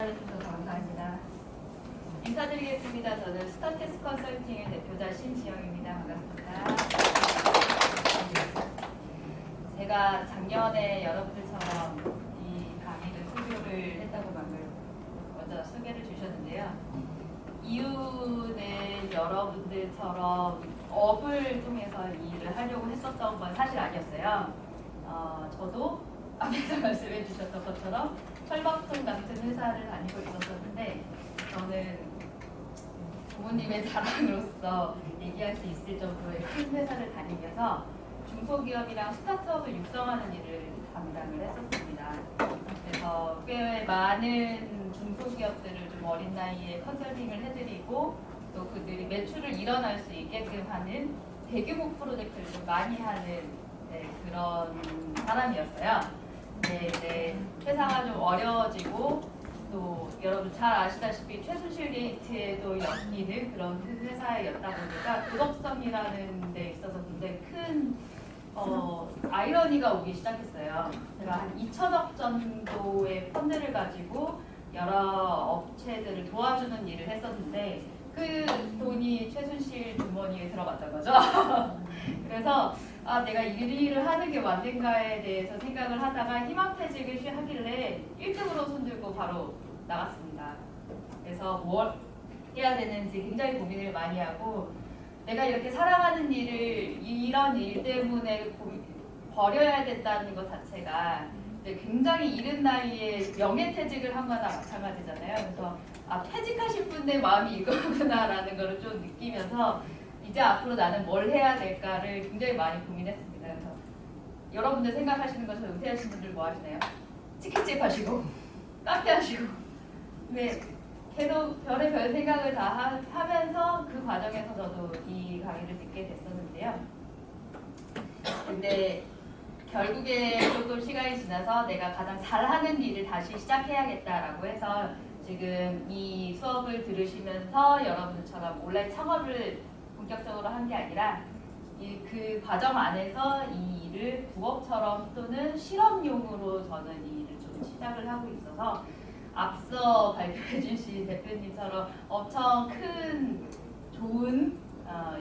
해주셔서 감사합니다. 인사드리겠습니다. 저는 스타테스 컨설팅의 대표자 신지영입니다. 반갑습니다. 제가 작년에 여러분들처럼 이 강의를 수료를 했다고 먼저 소개를 주셨는데요. 이유는 여러분들처럼 업을 통해서 이 일을 하려고 했었던 건 사실 아니었어요. 저도 앞에서 말씀해 주셨던 것처럼 철박통 같은 회사를 다니고 있었는데 저는 부모님의 자랑으로서 얘기할 수 있을 정도의 큰 회사를 다니면서 중소기업이랑 스타트업을 육성하는 일을 담당을 했었습니다. 그래서 꽤 많은 중소기업들을 좀 어린 나이에 컨설팅을 해드리고 또 그들이 매출을 일어날 수 있게끔 하는 대규모 프로젝트를 좀 많이 하는 그런 사람이었어요. 이제 회사가 좀 어려워지고 또 여러분 잘 아시다시피 최순실 게이트에도 엮이는 그런 회사였다 보니까 도덕성이라는 데 있어서 굉장히 큰 아이러니가 오기 시작했어요. 제가 한 2천억 정도의 펀드를 가지고 여러 업체들을 도와주는 일을 했었는데 그 돈이 최순실 주머니에 들어갔던 거죠. 그래서 내가 이 일을 하는 게 맞는가에 대해서 생각을 하다가 희망퇴직을 하길래 1등으로 손들고 바로 나갔습니다. 그래서 뭘 해야 되는지 굉장히 고민을 많이 하고 내가 이렇게 사랑하는 일을 이런 일 때문에 버려야 된다는 것 자체가 굉장히 이른 나이에 명예퇴직을 한 거나 마찬가지잖아요. 그래서 퇴직하신 분의 마음이 이거구나라는 걸 좀 느끼면서 이제 앞으로 나는 뭘 해야 될까를 굉장히 많이 고민했습니다. 그래서 여러분들 생각하시는 것처럼 은퇴하신 분들 뭐 하시나요? 치킨집 하시고 카페 하시고 계속 별의별 생각을 다 하면서 그 과정에서 저도 이 강의를 듣게 됐었는데요. 근데 결국에 조금 시간이 지나서 내가 가장 잘하는 일을 다시 시작해야겠다라고 해서 지금 이 수업을 들으시면서 여러분들처럼 온라인 창업을 본격적으로 한 게 아니라 그 과정 안에서 이 일을 부업처럼 또는 실험용으로 저는 이 일을 좀 시작을 하고 있어서 앞서 발표해 주신 대표님처럼 엄청 큰 좋은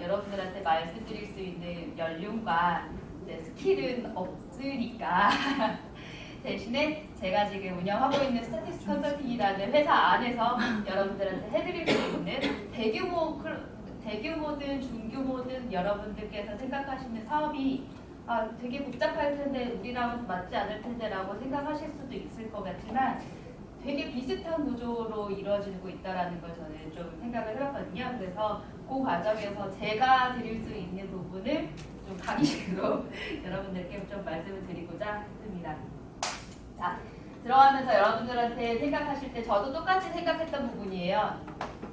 여러분들한테 말씀드릴 수 있는 연륜과 스킬은 없으니까 대신에 제가 지금 운영하고 있는 스타티스 컨설팅이라는 회사 안에서 여러분들한테 해드릴 수 있는 대규모든 중규모든 여러분들께서 생각하시는 사업이 되게 복잡할 텐데 우리랑은 맞지 않을 텐데라고 생각하실 수도 있을 것 같지만 되게 비슷한 구조로 이루어지고 있다는 걸 저는 좀 생각을 해봤거든요. 그래서 그 과정에서 제가 드릴 수 있는 부분을 좀 강의식으로 여러분들께 좀 말씀을 드리고자 했습니다. 자, 들어가면서 여러분들한테 생각하실 때 저도 똑같이 생각했던 부분이에요.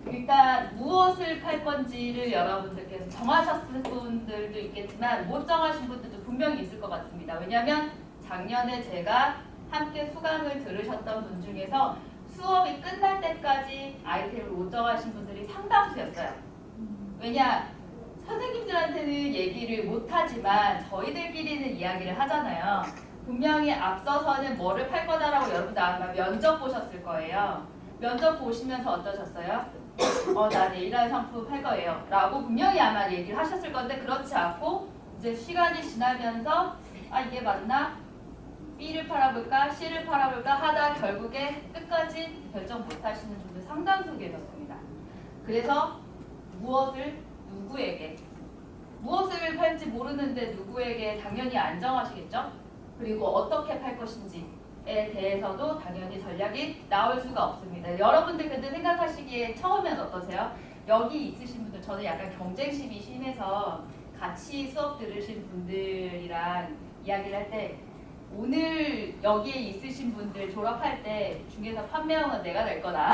일단 무엇을 팔 건지를 여러분들께서 정하셨을 분들도 있겠지만 못 정하신 분들도 분명히 있을 것 같습니다. 왜냐하면 작년에 제가 함께 수강을 들으셨던 분 중에서 수업이 끝날 때까지 아이템을 못 정하신 분들이 상당수였어요. 왜냐? 선생님들한테는 얘기를 못하지만 저희들끼리는 이야기를 하잖아요. 분명히 앞서서는 뭐를 팔 거다라고 여러분들 아마 면접 보셨을 거예요. 면접 보시면서 어떠셨어요? 나 내일날 상품 팔 거예요. 라고 분명히 아마 얘기를 하셨을 건데 그렇지 않고 이제 시간이 지나면서 이게 맞나? B를 팔아볼까? C를 팔아볼까? 하다 결국에 끝까지 결정 못 하시는 분들 상당수 계셨습니다. 그래서 무엇을 누구에게 무엇을 팔지 모르는데 누구에게 당연히 안 정하시겠죠? 그리고 어떻게 팔 것인지에 대해서도 당연히 전략이 나올 수가 없습니다. 여러분들 근데 생각하시기에 처음엔 어떠세요? 여기 있으신 분들 저는 약간 경쟁심이 심해서 같이 수업 들으신 분들이랑 이야기를 할 때 오늘 여기에 있으신 분들 졸업할 때 중에서 판매왕은 내가 될 거다.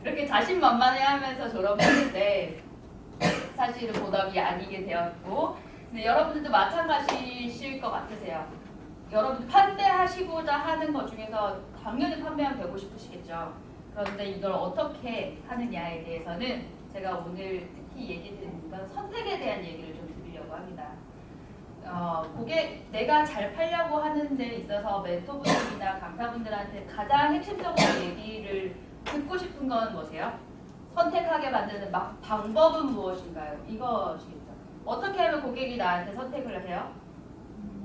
이렇게 자신만만해하면서 졸업했는데 사실은 보답이 아니게 되었고 근데 여러분들도 마찬가지실 것 같으세요. 여러분 판매하시고자 하는 것 중에서 당연히 판매왕 되고 싶으시겠죠. 그런데 이걸 어떻게 하느냐에 대해서는 제가 오늘 특히 얘기 드리는 건 선택에 대한 얘기를 좀 드리려고 합니다. 고객 내가 잘 팔려고 하는 데 있어서 멘토분들이나 강사분들한테 가장 핵심적으로 얘기를 듣고 싶은 건 뭐세요? 선택하게 만드는 방법은 무엇인가요? 이것이겠죠. 어떻게 하면 고객이 나한테 선택을 해요?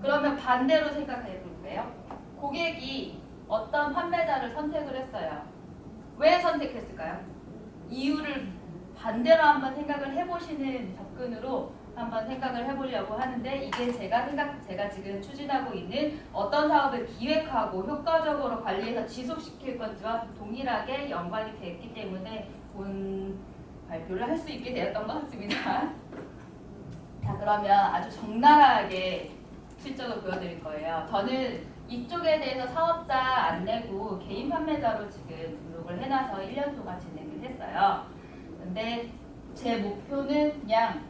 그러면 반대로 생각해 볼게요. 고객이 어떤 판매자를 선택을 했어요. 왜 선택했을까요? 이유를 반대로 한번 생각을 해보시는 접근으로 한번 생각을 해보려고 하는데, 이게 제가 지금 추진하고 있는 어떤 사업을 기획하고 효과적으로 관리해서 지속시킬 건지와 동일하게 연관이 됐기 때문에 본 발표를 할 수 있게 되었던 것 같습니다. 자, 그러면 아주 적나라하게 실적을 보여드릴 거예요. 저는 이쪽에 대해서 사업자 안 내고 개인 판매자로 지금 등록을 해놔서 1년 동안 진행을 했어요. 근데 제 목표는 그냥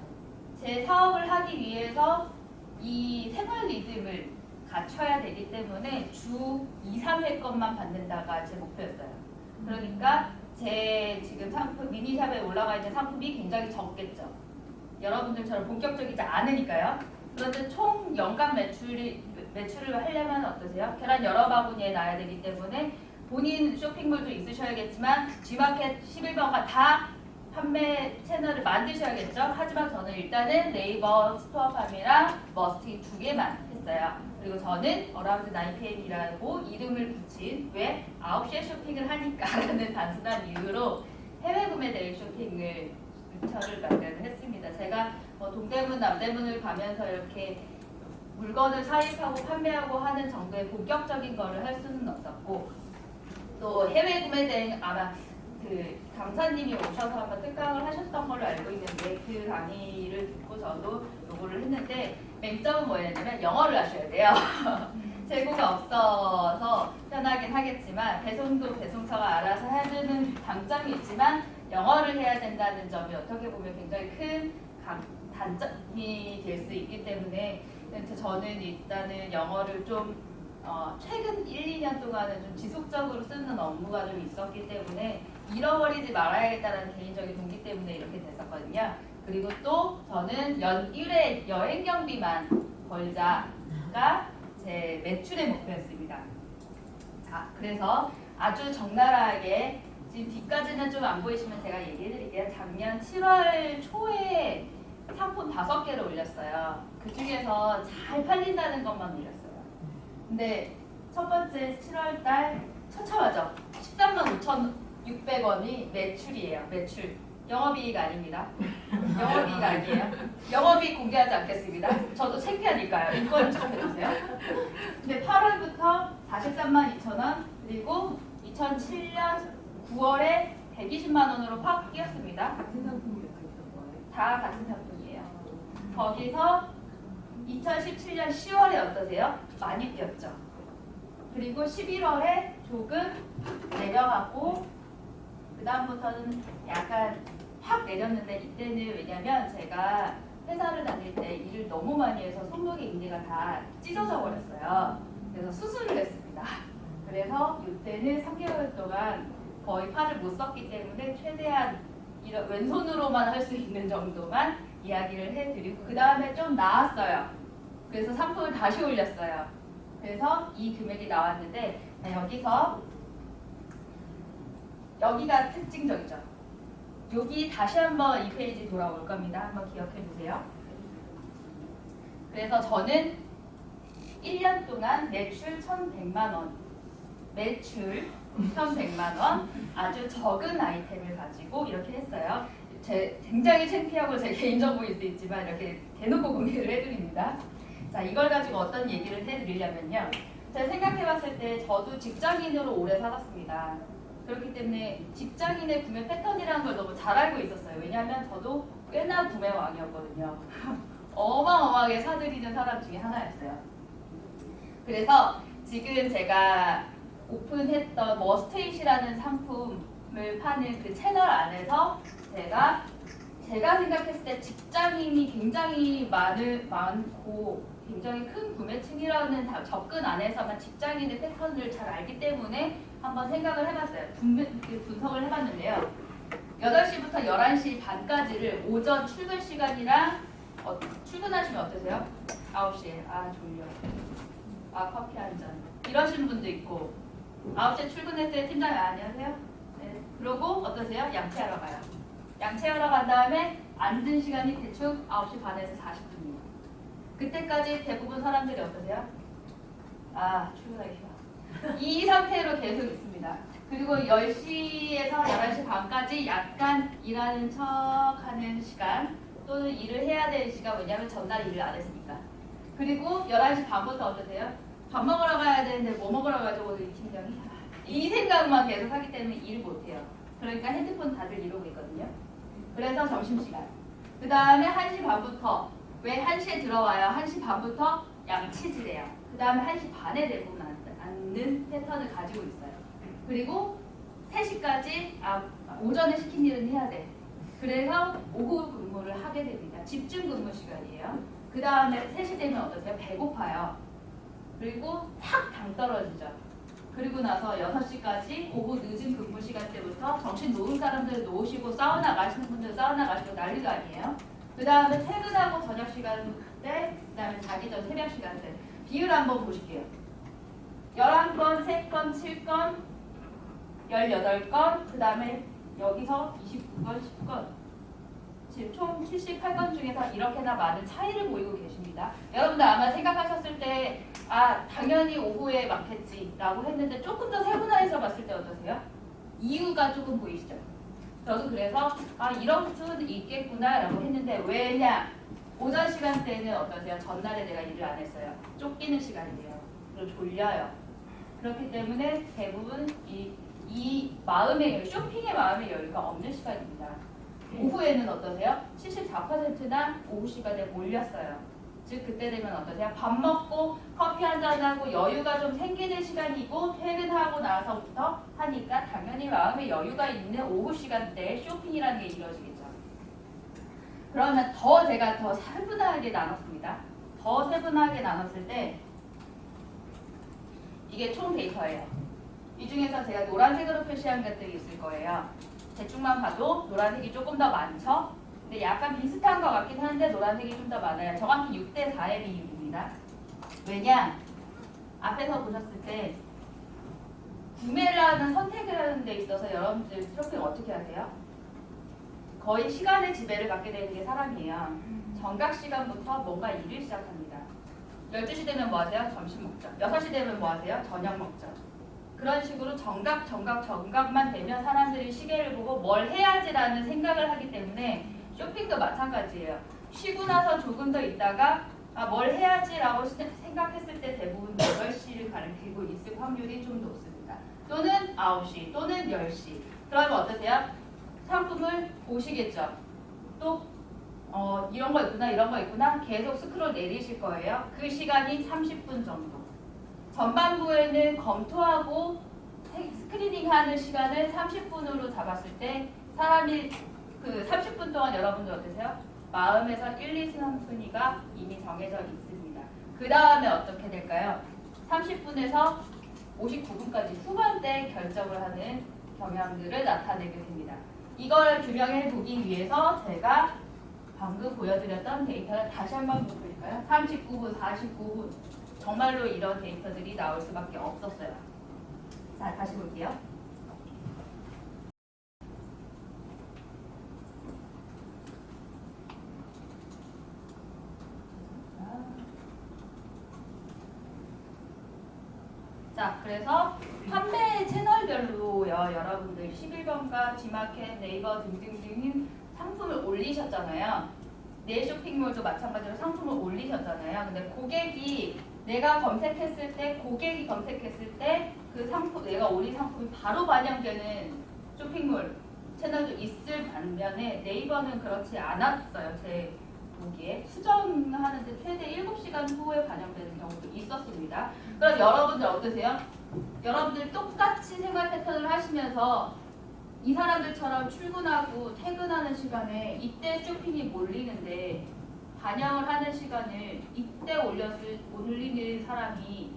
제 사업을 하기 위해서 이 생활 리듬을 갖춰야 되기 때문에 주 2, 3회 것만 받는다가 제 목표였어요. 그러니까 제 지금 상품, 미니샵에 올라가 있는 상품이 굉장히 적겠죠. 여러분들처럼 본격적이지 않으니까요. 그런데 총 연간 매출을 하려면 어떠세요? 계란 여러 바구니에 놔야 되기 때문에 본인 쇼핑몰도 있으셔야겠지만 G마켓 11번가 다 판매 채널을 만드셔야겠죠. 하지만 저는 일단은 네이버 스토어팜이랑 머스티 2개만 했어요. 그리고 저는 어라운드 9pm이라고 이름을 붙인, 왜 9시에 쇼핑을 하니까 라는 단순한 이유로 해외 구매대행 쇼핑을 부처를 마련을 했습니다. 제가 동대문, 남대문을 가면서 이렇게 물건을 사입하고 판매하고 하는 정도의 본격적인 거를 할 수는 없었고, 또 해외 구매 대행 아마 그 강사님이 오셔서 한번 특강을 하셨던 걸로 알고 있는데, 그 강의를 듣고 저도 요거를 했는데 맹점은 뭐였냐면 영어를 하셔야 돼요. 재고가 없어서 편하긴 하겠지만 배송도 배송처가 알아서 해주는 장점이 있지만 영어를 해야 된다는 점이 어떻게 보면 굉장히 큰 단점이 될 수 있기 때문에 저는 일단은 영어를 좀 최근 1, 2년 동안은 좀 지속적으로 쓰는 업무가 좀 있었기 때문에 잃어버리지 말아야겠다는 개인적인 동기 때문에 이렇게 됐었거든요. 그리고 또 저는 연 1회 여행 경비만 벌자가 제 매출의 목표였습니다. 자, 그래서 아주 적나라하게 지금 뒤까지는 좀 안 보이시면 제가 얘기해 드릴게요. 작년 7월 초에 상품 5개를 올렸어요. 그 중에서 잘 팔린다는 것만 올렸어요. 근데 첫 번째 7월 달 처참하죠. 135,600원이 매출이에요. 매출. 영업이익 아닙니다. 영업이익 아니에요. 영업이익 공개하지 않겠습니다. 저도 창피하니까요. 인권 추적해주세요. 근데 8월부터 432,000원, 그리고 2007년 9월에 120만 원으로 확 뛰었습니다. 같은 상품이 이렇게 있는 거예요? 다 같은 상품이에요. 거기서 2017년 10월에 어떠세요? 많이 뛰었죠. 그리고 11월에 조금 내려가고 그 다음부터는 약간 확 내렸는데, 이때는 왜냐면 제가 회사를 다닐 때 일을 너무 많이 해서 손목의 인대가 다 찢어져 버렸어요. 그래서 수술을 했습니다. 그래서 이때는 3개월 동안 거의 팔을 못 썼기 때문에 최대한 이런 왼손으로만 할 수 있는 정도만 이야기를 해드리고, 그 다음에 좀 나았어요. 그래서 상품을 다시 올렸어요. 그래서 이 금액이 나왔는데, 여기가 특징적이죠. 여기 다시 한번 이 페이지 돌아올 겁니다. 한번 기억해 주세요. 그래서 저는 1년 동안 매출 1,100만 원, 매출 1,100만 원, 아주 적은 아이템을 가지고 이렇게 했어요. 굉장히 창피하고 제 개인정보일 수 있지만 이렇게 대놓고 공개를 해드립니다. 자, 이걸 가지고 어떤 얘기를 해드리려면요. 제가 생각해봤을 때 저도 직장인으로 오래 살았습니다. 그렇기 때문에 직장인의 구매 패턴이라는 걸 너무 잘 알고 있었어요. 왜냐하면 저도 꽤나 구매왕이었거든요. 어마어마하게 사들이는 사람 중에 하나였어요. 그래서 지금 제가 오픈했던 머스테이시라는 상품을 파는 그 채널 안에서 제가 생각했을 때 직장인이 굉장히 많고 굉장히 큰 구매층이라는 접근 안에서만 직장인의 패턴을 잘 알기 때문에 한번 생각을 해봤어요. 분석을 해봤는데요. 8시부터 11시 반까지를 오전 출근 시간이랑 출근하시면 어떠세요? 9시에 아 졸려. 아 커피 한 잔. 이러시는 분도 있고 9시에 출근했을 때 팀장님 안녕하세요. 네. 그러고 어떠세요? 양치하러 가요. 양치하러 간 다음에 앉은 시간이 대충 9시 반에서 40분이에요. 그때까지 대부분 사람들이 어떠세요? 아 출근하기 싫어. 이 상태로 계속 있습니다. 그리고 10시에서 11시 반까지 약간 일하는 척 하는 시간 또는 일을 해야 되는 시간, 왜냐하면 전날 일을 안 했으니까. 그리고 11시 반부터 어떠세요? 밥 먹으러 가야 되는데 뭐 먹으러 가죠 오늘 이 팀장이? 이 생각만 계속 하기 때문에 일을 못해요. 그러니까 핸드폰 다들 이러고 있거든요. 그래서 점심시간. 그 다음에 1시 반부터, 왜 1시에 들어와요? 1시 반부터 양치질해요. 그 다음에 1시 반에 대부분 앉는 패턴을 가지고 있어요. 그리고 3시까지 오전에 시킨 일은 해야 돼. 그래서 오후 근무를 하게 됩니다. 집중 근무 시간이에요. 그 다음에 3시 되면 어떠세요? 배고파요. 그리고 탁 당 떨어지죠. 그리고 나서 6시까지 오후 늦은 근무 시간 때부터 정신 놓은 사람들 놓으시고 사우나 가시는 분들 사우나 가시고 난리가 아니에요. 그 다음에 퇴근하고 저녁 시간 때, 그 다음에 자기 전 새벽 시간 때 비율 한번 보실게요. 11건, 3건, 7건, 18건, 그 다음에 여기서 29건, 10건. 지금 총 78건 중에서 이렇게나 많은 차이를 보이고 계십니다. 여러분들 아마 생각하셨을 때 당연히 오후에 많겠지 라고 했는데 조금 더 세분화해서 봤을 때 어떠세요? 이유가 조금 보이시죠? 저도 그래서 이런 수는 있겠구나 라고 했는데 왜냐? 오전 시간대는 어떠세요? 전날에 내가 일을 안 했어요. 쫓기는 시간이에요. 그리고 졸려요. 그렇기 때문에 대부분 이 마음의 여유, 쇼핑의 마음의 여유가 없는 시간입니다. 오후에는 어떠세요? 74%나 오후 시간에 몰렸어요. 즉 그때 되면 어떠세요? 밥 먹고 커피 한잔하고 여유가 좀 생기는 시간이고 퇴근하고 나서부터 하니까 당연히 마음의 여유가 있는 오후 시간대에 쇼핑이라는 게 이루어지겠죠. 그러면 제가 더 세분화하게 나눴습니다. 더 세분화하게 나눴을 때 이게 총 데이터예요. 이 중에서 제가 노란색으로 표시한 것들이 있을 거예요. 대충만 봐도 노란색이 조금 더 많죠? 근데 약간 비슷한 것 같긴 한데 노란색이 좀 더 많아요. 정확히 6대4의 비율입니다. 왜냐? 앞에서 보셨을 때 구매를 하는 선택을 하는 데 있어서 여러분들 쇼핑 어떻게 하세요? 거의 시간의 지배를 받게 되는 게 사람이에요. 정각 시간부터 뭔가 일을 시작합니다. 12시 되면 뭐 하세요? 점심 먹죠. 6시 되면 뭐 하세요? 저녁 먹죠. 그런 식으로 정각만 되면 사람들이 시계를 보고 뭘 해야지라는 생각을 하기 때문에 쇼핑도 마찬가지예요. 쉬고 나서 조금 더 있다가 뭘 해야지라고 생각했을 때 대부분 8시를 가리키고 있을 확률이 좀 높습니다. 또는 9시 또는 10시. 그러면 어떠세요? 상품을 보시겠죠. 또 이런 거 있구나 이런 거 있구나 계속 스크롤 내리실 거예요. 그 시간이 30분 정도. 전반부에는 검토하고 스크리닝하는 시간을 30분으로 잡았을 때 사람이 그 30분 동안 여러분들 어떠세요? 마음에서 1, 2, 3순위가 이미 정해져 있습니다. 그 다음에 어떻게 될까요? 30분에서 59분까지 후반대 결정을 하는 경향들을 나타내게 됩니다. 이걸 규명해 보기 위해서 제가 방금 보여드렸던 데이터를 다시 한번 볼까요? 39분, 49분 정말로 이런 데이터들이 나올 수밖에 없었어요. 자, 다시 볼게요. 자, 그래서 판매 채널별로요. 여러분들 11번가, 지마켓, 네이버 등등등 상품을 올리셨잖아요. 내 쇼핑몰도 마찬가지로 상품을 올리셨잖아요. 근데 고객이 내가 검색했을 때, 고객이 검색했을 때 그 상품, 내가 올린 상품이 바로 반영되는 쇼핑몰 채널도 있을 반면에 네이버는 그렇지 않았어요. 제 보기에. 수정하는데 최대 7시간 후에 반영되는 경우도 있었습니다. 그럼 여러분들 어떠세요? 여러분들 똑같이 생활 패턴을 하시면서 이 사람들처럼 출근하고 퇴근하는 시간에 이때 쇼핑이 몰리는데 반영을 하는 시간을 이때 올리는 사람이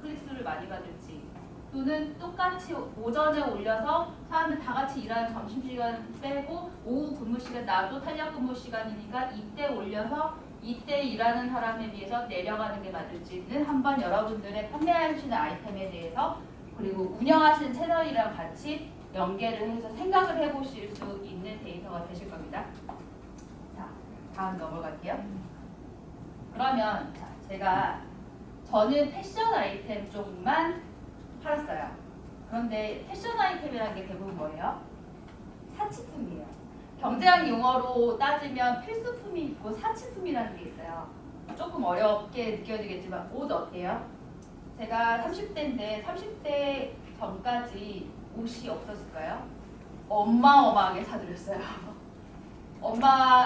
클릭수를 많이 받을지 또는 똑같이 오전에 올려서 사람들 다 같이 일하는 점심시간 빼고 오후 근무시간 나도 탄력 근무 시간이니까 이때 올려서 이때 일하는 사람에 비해서 내려가는 게 맞을지는 한번 여러분들의 판매하시는 아이템에 대해서 그리고 운영하시는 채널이랑 같이 연계를 해서 생각을 해보실 수 있는 데이터가 되실 겁니다. 자, 다음 넘어갈게요. 그러면 자, 저는 패션 아이템 쪽만 팔았어요. 그런데 패션 아이템이라는 게 대부분 뭐예요? 사치품이에요. 경제학 용어로 따지면 필수품이 있고 사치품이라는 게 있어요. 조금 어렵게 느껴지겠지만 옷 어때요? 제가 30대인데 30대 전까지 옷이 없었을까요? 어마어마하게 사드렸어요.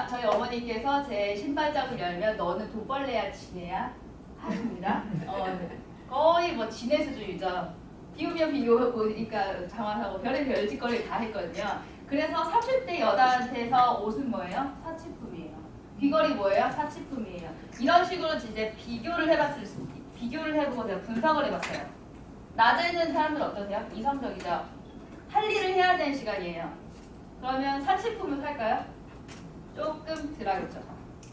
저희 어머니께서 제 신발장을 열면 너는 돈벌레야 지네야 하십니다. 거의 뭐 지네 수준이죠. 비우면 비우니까 장화사고 별의별 짓거리를 다 했거든요. 그래서 30대 여자한테서 옷은 뭐예요? 사치품이에요. 귀걸이 뭐예요? 사치품이에요. 이런 식으로 이제 비교를 해보고 제가 분석을 해봤어요. 낮에는 사람들 어떠세요? 이성적이죠? 할 일을 해야 되는 시간이에요. 그러면 사치품을 살까요? 조금 덜하겠죠.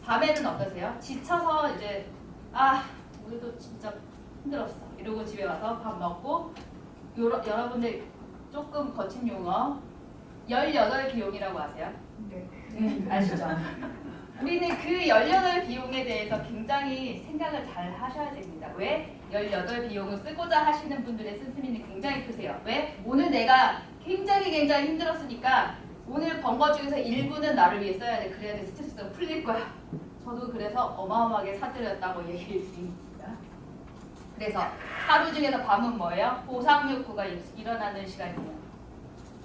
밤에는 어떠세요? 지쳐서 이제 오늘도 진짜 힘들었어 이러고 집에 와서 밥 먹고 여러분들 조금 거친 용어 18 비용이라고 아세요? 네. 아시죠? 우리는 그 18 비용에 대해서 굉장히 생각을 잘 하셔야 됩니다. 왜? 18 비용을 쓰고자 하시는 분들의 쓴스미는 굉장히 크세요. 왜? 오늘 내가 굉장히 힘들었으니까 오늘 번 것 중에서 일부는 나를 위해 써야 돼. 그래야 내 스트레스가 풀릴 거야. 저도 그래서 어마어마하게 사드렸다고 얘기를 드립니다. 그래서 하루 중에서 밤은 뭐예요? 보상 욕구가 일어나는 시간이에요.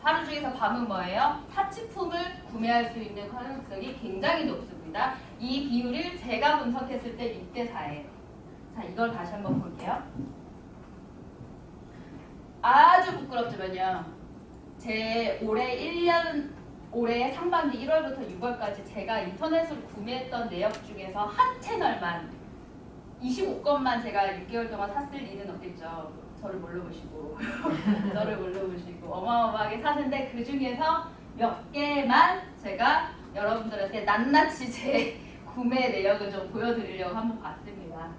하루 중에서 밤은 뭐예요? 사치품을 구매할 수 있는 가능성이 굉장히 높습니다. 이 비율을 제가 분석했을 때 6대4예요. 자, 이걸 다시 한번 볼게요. 아주 부끄럽지만요. 제 올해 상반기 1월부터 6월까지 제가 인터넷으로 구매했던 내역 중에서 한 채널만 25건만 제가 6개월 동안 샀을 일은 없겠죠. 저를 뭘로 보시고 어마어마하게 샀는데 그 중에서 몇 개만 제가 여러분들한테 낱낱이 제 구매 내역을 좀 보여드리려고 한번 봤습니다.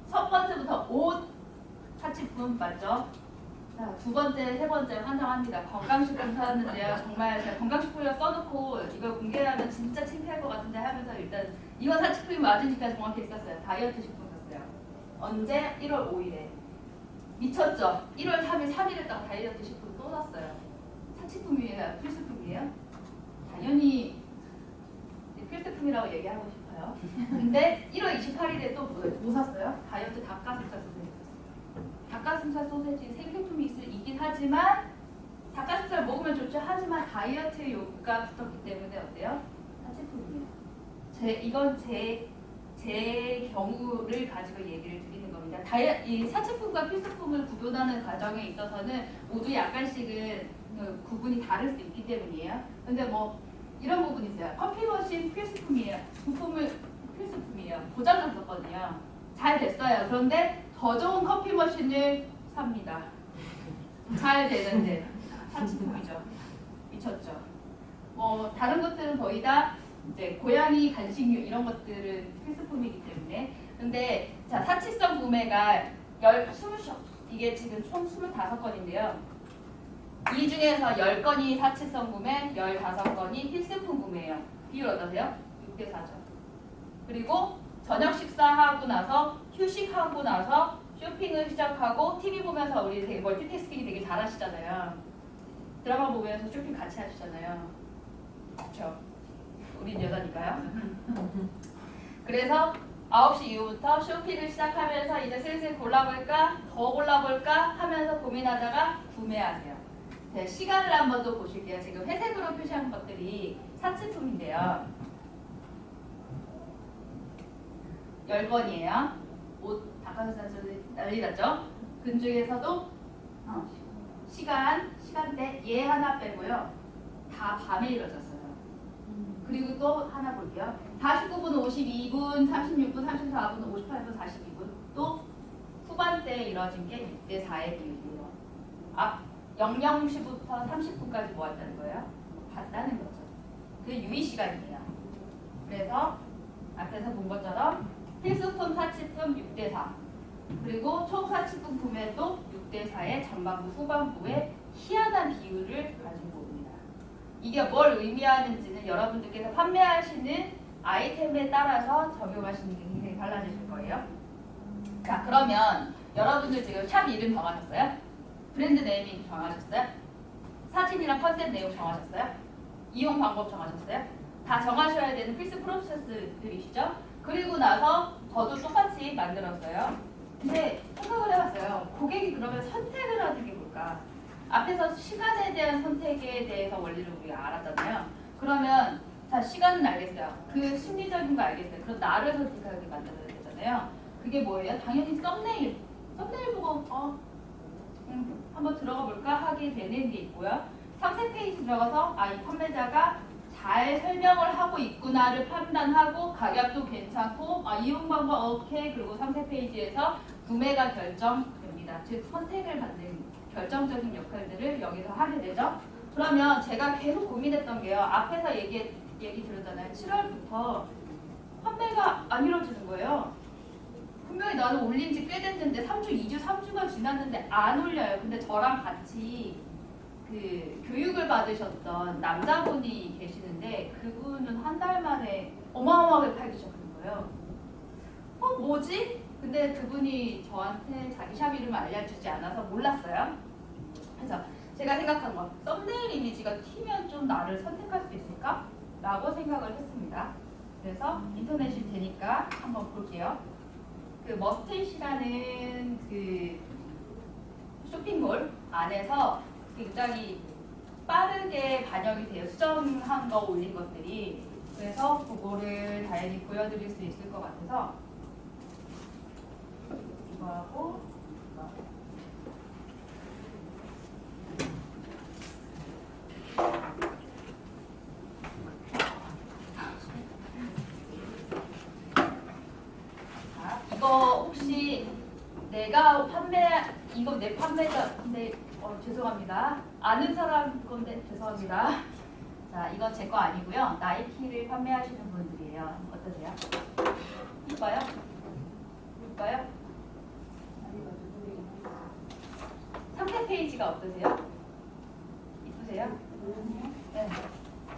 첫 번째부터 옷 사치품 맞죠? 자, 두 번째, 세 번째 환장합니다. 건강식품 사왔는데요. 정말 제가 건강식품이라 써놓고 이걸 공개하면 진짜 창피할 것 같은데 하면서 일단 이건 사치품이 맞으니까 정확히 썼어요. 다이어트 식품 샀어요. 언제? 1월 5일에. 미쳤죠? 1월 3일, 3일 했다가 다이어트 식품 또 샀어요. 사치품이에요? 필수품이에요? 당연히 필수품이라고 얘기하고 싶어요. 근데 1월 28일에 또 뭐 샀어요? 다이어트 닭가슴살 소세지. 닭가슴살 소세지 생필품이 있긴 하지만 닭가슴살 먹으면 좋죠. 하지만 다이어트 요구가 붙었기 때문에 어때요? 사치품이에요. 이건 제 경우를 가지고 얘기를 드리는 겁니다. 이 사치품과 필수품을 구분하는 과정에 있어서는 모두 약간씩은 구분이 다를 수 있기 때문이에요. 근데 뭐 이런 부분이 있어요. 커피 머신 필수품이에요. 필수품이에요. 고장난 썼거든요. 잘 됐어요. 그런데 더 좋은 커피 머신을 삽니다. 잘 되는데 사치품이죠. 미쳤죠. 뭐 다른 것들은 거의 다 이제 고양이 간식류 이런 것들은 필수품이기 때문에. 근데 자, 사치성 구매가 이게 지금 총 25건인데요. 이 중에서 10건이 사치성 구매, 15건이 필수품 구매예요. 비율 어떠세요? 6대4죠. 그리고 저녁 식사하고 나서 휴식하고 나서 쇼핑을 시작하고 TV 보면서 우리 되게 멀티태스킹이 되게 잘하시잖아요. 드라마 보면서 쇼핑 같이 하시잖아요. 그렇죠? 우린 여자니까요. 그래서 9시 이후부터 쇼핑을 시작하면서 이제 슬슬 골라볼까? 더 골라볼까? 하면서 고민하다가 구매하세요. 네, 시간을 한번 더 보실게요. 지금 회색으로 표시한 것들이 사치품인데요. 10번이에요. 옷 닭가슴살 난리 났죠? 그 중에서도 시간대 얘 하나 빼고요. 다 밤에 이루어졌어요. 그리고 또 하나 볼게요. 49분 52분, 36분, 34분, 58분, 42분. 또 후반대에 이루어진 게 6대4의 비율이에요. 00시부터 30분까지 모았다는 거예요. 봤다는 거죠. 그게 유의 시간이에요. 그래서 앞에서 본 것처럼 필수품, 사치품 6대4 그리고 총 사치품 구매도 6대4의 전반부, 후반부에 희한한 비율을 가지고 옵니다. 이게 뭘 의미하는지는 여러분들께서 판매하시는 아이템에 따라서 적용하시는 게 굉장히 달라지실 거예요. 자, 그러면 여러분들 지금 샵 이름 정하셨어요? 브랜드 네이밍 정하셨어요? 사진이랑 컨셉 내용 정하셨어요? 이용 방법 정하셨어요? 다 정하셔야 되는 필수 프로세스들이시죠? 그리고 나서 저도 똑같이 만들었어요. 근데 생각을 해봤어요. 고객이 그러면 선택을 하는 게 뭘까? 앞에서 시간에 대한 선택에 대해서 원리를 우리가 알았잖아요. 그러면 자, 시간은 알겠어요. 그 심리적인 거 알겠어요. 그럼 나를 선택하게 만들어야 되잖아요. 그게 뭐예요? 당연히 썸네일. 썸네일 보고 한번 들어가 볼까 하게 되는 게 있고요. 상세 페이지 들어가서 이 판매자가 잘 설명을 하고 있구나를 판단하고 가격도 괜찮고 이용 방법 오케이 그리고 상세 페이지에서 구매가 결정됩니다. 즉 선택을 받는 결정적인 역할들을 여기서 하게 되죠. 그러면 제가 계속 고민했던 게요. 앞에서 얘기 들었잖아요. 7월부터 판매가 안 이루어지는 거예요. 분명히 나는 올린 지 꽤 됐는데 3주가 지났는데 안 올려요. 근데 저랑 같이 그 교육을 받으셨던 남자분이 계시는데 그분은 한 달 만에 어마어마하게 팔기 시작하는 거예요. 뭐지? 근데 그분이 저한테 자기 샵 이름을 알려주지 않아서 몰랐어요. 그래서 제가 생각한 건 썸네일 이미지가 튀면 좀 나를 선택할 수 있을까? 라고 생각을 했습니다. 그래서 인터넷이 되니까 한번 볼게요. 그 머스테이시라는 그 쇼핑몰 안에서 굉장히 빠르게 반영이 돼요. 수정한 거 올린 것들이. 그래서 그거를 다행히 보여드릴 수 있을 것 같아서 이거하고 이거 혹시 내가 이거 내 판매자인데 죄송합니다. 아는 사람 건데 죄송합니다. 자, 이건 제 거 아니고요. 나이키를 판매하시는 분들이에요. 어떠세요? 이뻐요? 이뻐요? 상세 페이지가 어떠세요? 이쁘세요? 네.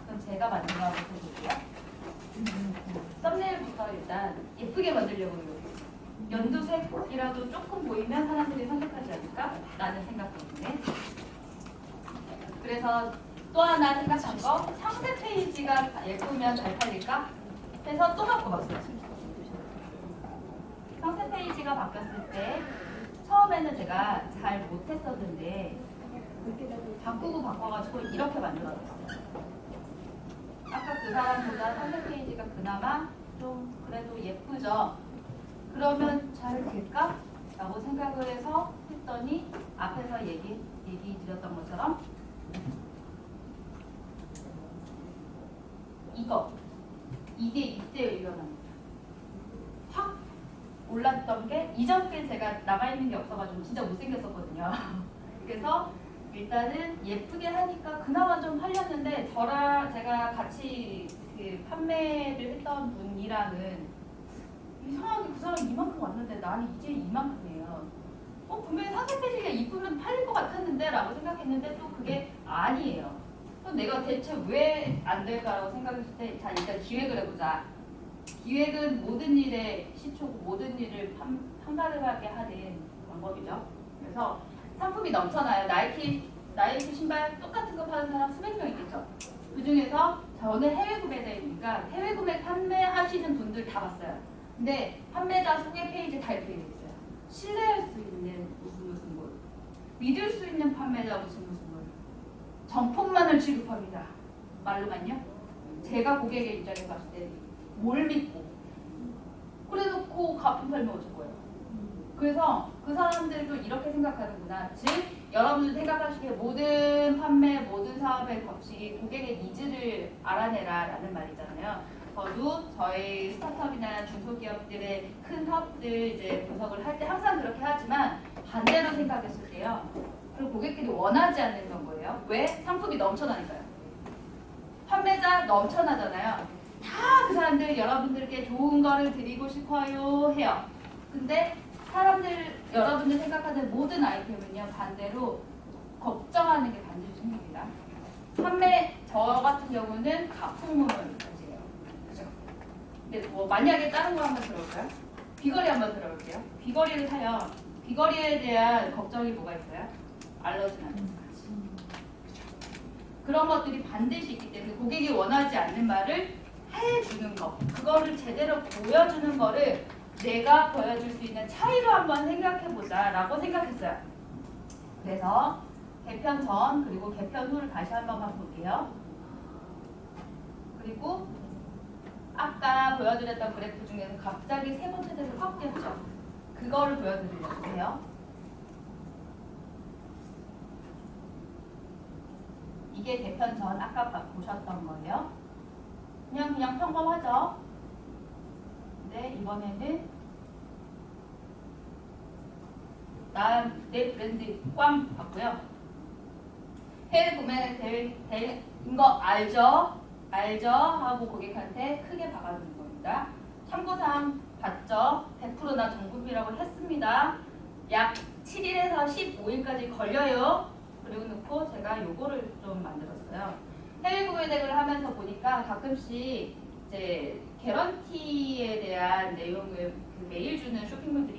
그럼 제가 만든 거 한번 보여볼게요. 썸네일부터 일단 예쁘게 만들려고 노력했어요. 연두색이라도 조금 보이면 사람들이 선택하지 않을까? 라는 생각 때문에. 그래서 또 하나 생각한 거, 상세 페이지가 예쁘면 잘 팔릴까? 해서 또 바꿔봤어요. 상세 페이지가 바뀌었을 때 처음에는 제가 잘 못했었는데 바꾸고 바꿔가지고 이렇게 만들어놨어요. 아까 그 사람보다 상세 페이지가 그나마 좀 그래도 예쁘죠? 그러면 잘 될까? 라고 생각을 해서 했더니 앞에서 얘기 드렸던 것처럼 이게 이때 일어납니다. 확 올랐던 게 이전 게 제가 나가 있는 게 없어가지고 진짜 못생겼었거든요. 그래서 일단은 예쁘게 하니까 그나마 좀 팔렸는데 제가 같이 그 판매를 했던 분이랑은 이상하게 그 사람 이만큼 왔는데 나는 이제 이만큼이에요. 분명히 상세 페이지가 이쁘면 팔릴 것 같았는데 라고 생각했는데 또 그게 아니에요. 그럼 내가 대체 왜 안 될까라고 생각했을 때 자, 일단 기획을 해보자. 기획은 모든 일의 시초고 모든 일을 판가름하게 하는 방법이죠. 그래서 상품이 넘쳐나요. 나이키 신발 똑같은 거 파는 사람 수백 명 있겠죠. 그 중에서 저는 해외 구매대니까 해외 구매 판매하시는 분들 다 봤어요. 근데 판매자 소개 페이지 다 이렇게 돼 있어요. 신뢰할 수 있는 무슨 뭘, 믿을 수 있는 판매자 무슨 뭘, 정품만을 취급합니다. 말로만요. 제가 고객의 입장에서 봤을 때 뭘 믿고 그래놓고 가품 팔면 어쩔 거예요. 그래서 그 사람들도 이렇게 생각하는구나. 즉 여러분들 생각하시기에 모든 판매, 모든 사업의 법칙이 고객의 니즈를 알아내라 라는 말이잖아요. 저도 저희 스타트업이나 중소기업들의 큰 사업들 이제 분석을 할 때 항상 그렇게 하지만 반대로 생각했을 때요. 그리고 고객들이 원하지 않는 건 거예요. 왜? 상품이 넘쳐나니까요. 판매자 넘쳐나잖아요. 다 그 사람들 여러분들께 좋은 거를 드리고 싶어요 해요. 근데 여러분들 생각하는 모든 아이템은요, 반대로 걱정하는 게 반드시 생깁니다. 저 같은 경우는 가풍문을 가지요. 그죠? 근데 뭐 만약에 다른 거 한번 들어볼까요? 귀걸이 한번 들어볼게요. 귀걸이를 사요. 귀걸이에 대한 걱정이 뭐가 있어요? 알러지 나는 거지. 그런 것들이 반드시 있기 때문에 고객이 원하지 않는 말을 해주는 거, 그거를 제대로 보여주는 거를 내가 보여줄 수 있는 차이로 한번 생각해보자 라고 생각했어요. 그래서 개편 전 그리고 개편 후를 다시 한번 볼게요. 그리고 아까 보여드렸던 그래프 중에서 갑자기 세 번째 대를 확 띄었죠. 그거를 보여드리려고 해요. 이게 개편 전 아까 보셨던 거예요. 그냥 평범하죠. 근데 이번에는 내 브랜드 꽝 봤고요. 해외 구매 될 거 알죠? 알죠? 하고 고객한테 크게 박아주는 겁니다. 참고사항 봤죠? 100%나 정품이라고 했습니다. 약 7일에서 15일까지 걸려요. 그리고 놓고 제가 요거를 좀 만들었어요. 해외 구매 덱을 하면서 보니까 가끔씩 이제 개런티에 대한 내용을 그 메일 주는 쇼핑몰들이